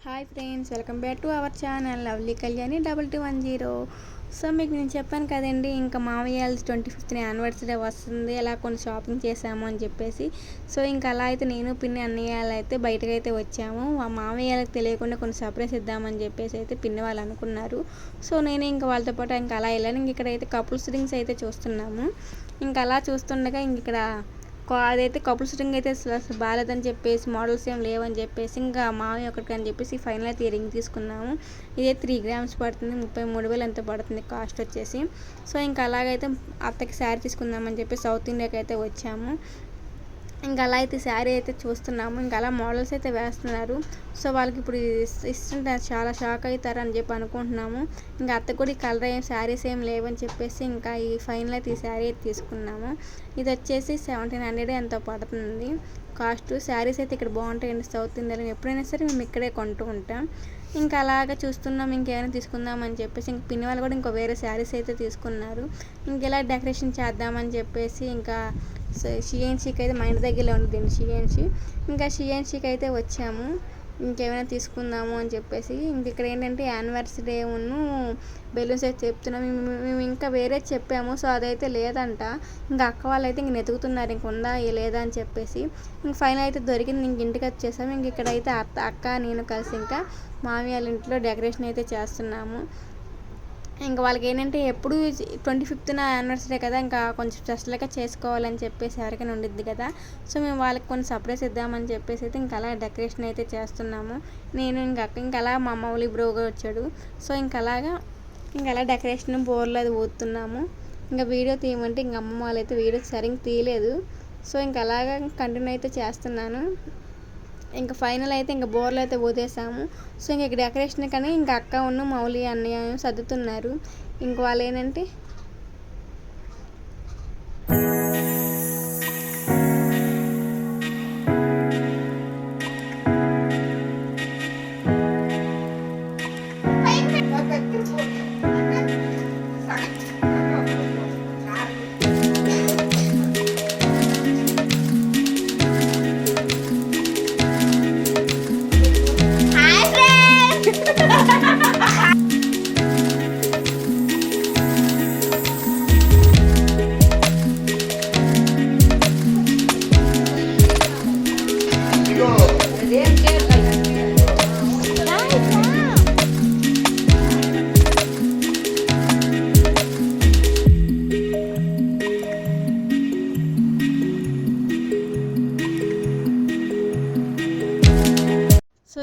Hi friends, welcome back to our channel lovely Kalyani 2210. So మీకు నేను చెప్పాను కదండి, ఇంకా మామయ్య 25th యానివర్సరీ వస్తుంది, అలా కొన్ని షాపింగ్ చేసాము అని చెప్పేసి. సో ఇంకా అలా అయితే నేను పిన్ని అన్నయ్య అయితే బయటకు అయితే వచ్చాము. మా మామయ్యలకు తెలియకుండా కొన్ని సర్ప్రైజ్ ఇద్దామని చెప్పేసి అయితే పిన్ని వాళ్ళు అనుకున్నారు. సో నేను ఇంకా వాళ్ళతో పాటు ఇంకా అలా వెళ్ళాను. ఇంక ఇక్కడైతే కపుల్స్ రింగ్స్ అయితే చూస్తున్నాము. ఇంకా అలా చూస్తుండగా ఇంక ఇక్కడ అదైతే కపుల్స్ రింగ్ అయితే బాగాలేదని చెప్పేసి, మోడల్స్ ఏం లేవని చెప్పేసి ఇంకా మామయ్య ఒకటి అని చెప్పేసి ఫైనల్ అయితే రింగ్ తీసుకున్నాము. ఇదే 3 grams పడుతుంది, 33,000 ఎంత పడుతుంది కాస్ట్ వచ్చేసి. సో ఇంకా అలాగైతే అత్తకి శారీ తీసుకుందామని చెప్పి సౌత్ ఇండియాకి అయితే వచ్చాము. ఇంకా అలా అయితే శారీ అయితే చూస్తున్నాము. ఇంకా అలా మోడల్స్ అయితే వేస్తున్నారు. సో వాళ్ళకి ఇప్పుడు ఇస్తుంటే చాలా షాక్ అవుతారు అని చెప్పి అనుకుంటున్నాము. ఇంకా అత్త కూడా ఈ కలర్ శారీస్ ఏం లేవని చెప్పేసి ఇంకా ఈ ఫైనల్ అయితే ఈ శారీ అయితే తీసుకున్నాము. ఇది వచ్చేసి 1700 ఎంతో పడుతుంది కాస్ట్. శారీస్ అయితే ఇక్కడ బాగుంటాయండి సౌత్ ఇండియాలో, ఎప్పుడైనా సరే మేము ఇక్కడే కొంటూ ఉంటాం. ఇంకా అలాగా చూస్తున్నాం, ఇంకేమైనా తీసుకుందాం అని చెప్పేసి ఇంక పిన్ని వాళ్ళు కూడా ఇంకో వేరే శారీస్ అయితే తీసుకున్నారు. ఇంకెలా డెకరేషన్ చేద్దామని చెప్పేసి ఇంకా షిఎన్సీకి అయితే మా ఇంటి దగ్గరలో ఉంటుంది షిఎన్సీ. ఇంకా షిఎన్సీకి అయితే వచ్చాము ఇంకేమైనా తీసుకుందాము అని చెప్పేసి. ఇంక ఇక్కడ ఏంటంటే యానివర్సరీ ఉన్ను బెలూన్స్ అయితే చెప్తున్నాము. మేము ఇంకా వేరే చెప్పాము, సో అదైతే లేదంట. ఇంకా అక్క వాళ్ళు అయితే ఇంక వెతుకుతున్నారు ఇంక ఉందా లేదా అని చెప్పేసి. ఇంక ఫైనల్ అయితే దొరికింది, ఇంక ఇంటికి వచ్చేసాము. ఇంక ఇక్కడైతే అక్క నేను కలిసి ఇంకా మామయ్య వాళ్ళ ఇంట్లో డెకరేషన్ అయితే చేస్తున్నాము. ఇంకా వాళ్ళకి ఏంటంటే ఎప్పుడు 25th యానివర్సరీ కదా, ఇంకా కొంచెం స్పెషల్గా చేసుకోవాలని చెప్పేసి ఎవరికైనా ఉండిద్ది కదా. సో మేము వాళ్ళకి కొన్ని సర్ప్రైజ్ ఇద్దామని చెప్పేసి అయితే ఇంకా అలా డెకరేషన్ అయితే చేస్తున్నాము. నేను ఇంకా అలా మా మౌలి బ్రోగా వచ్చాడు. సో ఇంకా అలా డెకరేషన్ బోర్లో అది ఊతున్నాము. ఇంకా వీడియో తీయమంటే ఇంక అమ్మమ్మ వాళ్ళు అయితే వీడియో సరిగ్గా తీయలేదు. సో ఇంకా అలాగా కంటిన్యూ అయితే చేస్తున్నాను. ఇంకా ఫైనల్ అయితే ఇంకా బోర్లు అయితే ఊదేసాము. సో ఇంక డెకరేషన్ కానీ ఇంకా అక్క ఉన్న మౌలి అన్నయ్య సర్దుతున్నారు. ఇంక వాళ్ళు ఏంటంటే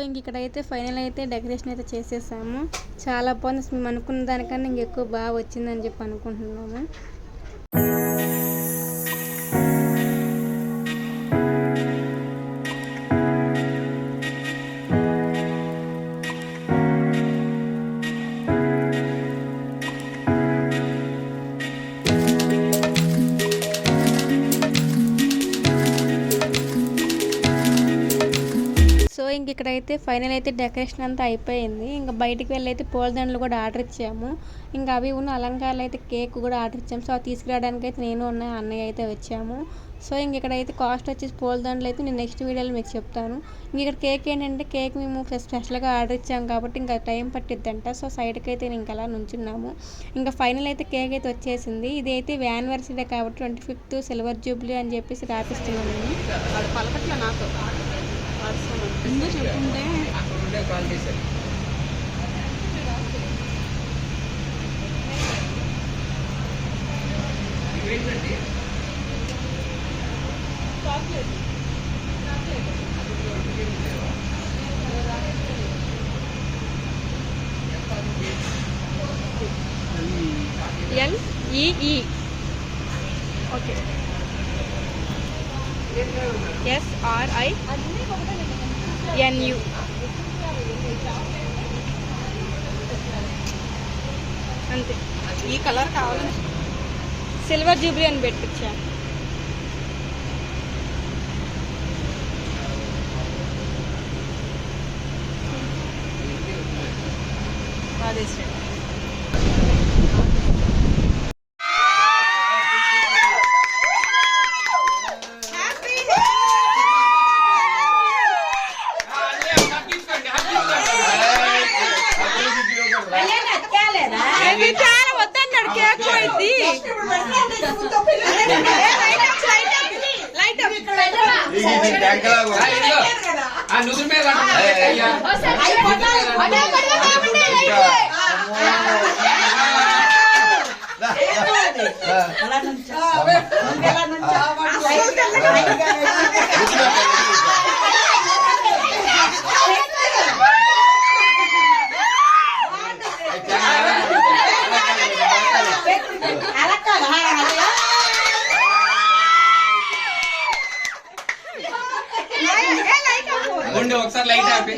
ఇంక ఇక్కడైతే ఫైనల్ అయితే డెకరేషన్ అయితే చేసేసాము. చాలా బాగుంది, మేము అనుకున్న దానికన్నా ఇంకెక్కువ బాగా వచ్చిందని చెప్పి అనుకుంటున్నాము. సో ఇంక ఇక్కడైతే ఫైనల్ అయితే డెకరేషన్ అంతా అయిపోయింది. ఇంకా బయటికి వెళ్ళి అయితే పూలదండలు కూడా ఆర్డర్ ఇచ్చాము. ఇంకా అవి ఉన్న అలంకారాలు అయితే కేక్ కూడా ఆర్డర్ ఇచ్చాము. సో అది తీసుకురావడానికి అయితే నేను ఉన్న అన్నయ్య అయితే వచ్చాము. సో ఇంక ఇక్కడైతే కాస్ట్ వచ్చేసి పూలదండలు అయితే నేను నెక్స్ట్ వీడియోలో మీకు చెప్తాను. ఇంక ఇక్కడ కేక్ ఏంటంటే కేక్ మేము స్పెషల్గా ఆర్డర్ ఇచ్చాము కాబట్టి ఇంకా టైం పట్టిద్దంట. సో సైడ్కి అయితే నేను ఇంకా అలా నుంచున్నాము. ఇంకా ఫైనల్ అయితే కేక్ అయితే వచ్చేసింది. ఇది అయితే యానివర్సరీ కాబట్టి 25th సిల్వర్ జూబ్లీ అని చెప్పేసి రాపిస్తున్నాను. చెప్పుంటే LEE ఓకే SRINU అంతే. ఈ కలర్ కావాలి, సిల్వర్ జూబ్లీ అని పెట్టించా. అదే ఒకసారి లైట్ ఆపి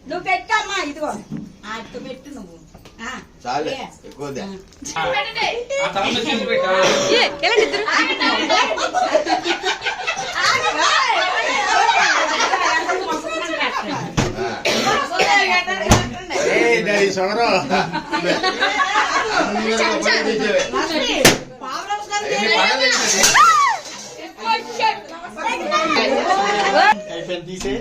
నువ్వు పెట్టమ్మా ఇదిగో పెట్టు నువ్వు చాలే ఎక్కువ తీసే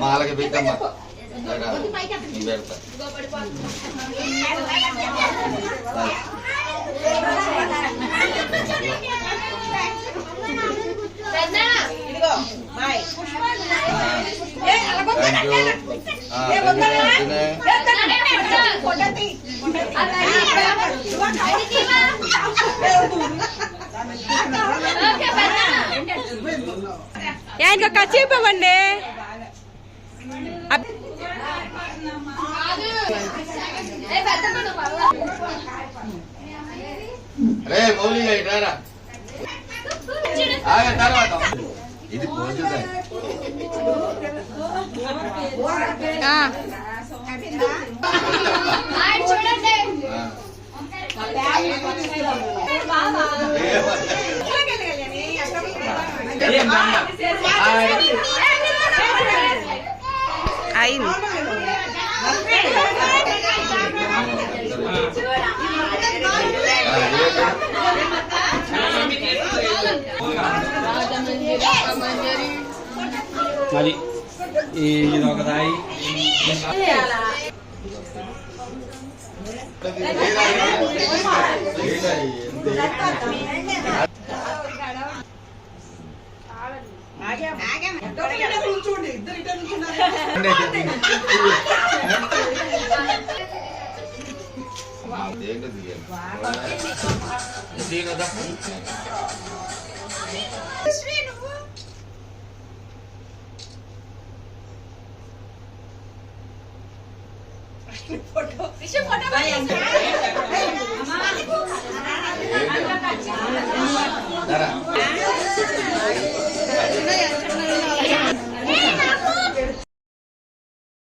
మాలకి పెట్టమ్మా పెడతా ఇంకా కచ్చిపోవండి రే మౌలి రారా తర్వాత ఇది పోజుదా అయింది అది ఇది ఒక రాయి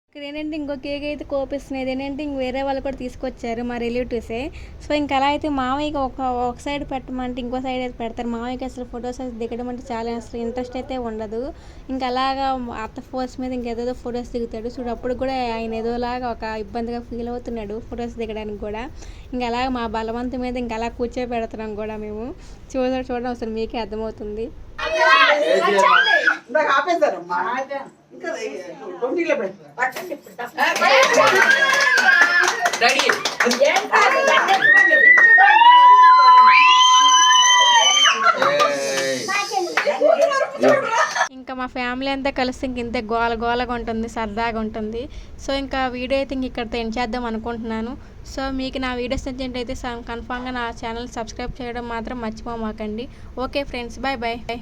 ఇక్కడ ఏంటంటే ఇంకో కేక్ అయితే కోపిస్తున్నది ఏంటంటే ఇంక వేరే వాళ్ళు కూడా తీసుకొచ్చారు మా రిలేటివ్సే. సో ఇంకా అలా అయితే మామయ్యకి ఒక సైడ్ పెట్టమంటే ఇంకో సైడ్ అయితే పెడతారు. మామయ్యకి అసలు ఫొటోస్ అయితే దిగడం అంటే చాలా అసలు ఇంట్రెస్ట్ అయితే ఉండదు. ఇంకా అలాగా అత్త ఫోర్స్ మీద ఇంకేదో ఫొటోస్ దిగుతాడు చూడు. అప్పుడు కూడా ఆయన ఏదోలాగా ఒక ఇబ్బందిగా ఫీల్ అవుతున్నాడు ఫొటోస్ దిగడానికి కూడా. ఇంకా అలాగ మా బలవంతం మీద ఇంకా అలా కూర్చోబెడుతున్నాం కూడా మేము. చూడడం అసలు మీకే అర్థమవుతుంది. ఇంకా మా ఫ్యామిలీ అంతా కలిసి ఇంతే గోలగా ఉంటుంది, సరదాగా ఉంటుంది. సో ఇంకా వీడియో అయితే ఇక్కడితో ఎండ్ చేద్దాం అనుకుంటున్నాను. సో మీకు నా వీడియోస్ నచ్చినట్టయితే కన్ఫామ్గా నా ఛానల్ సబ్స్క్రైబ్ చేయడం మాత్రం మర్చిపోమాకండి. Okay friends, bye bye.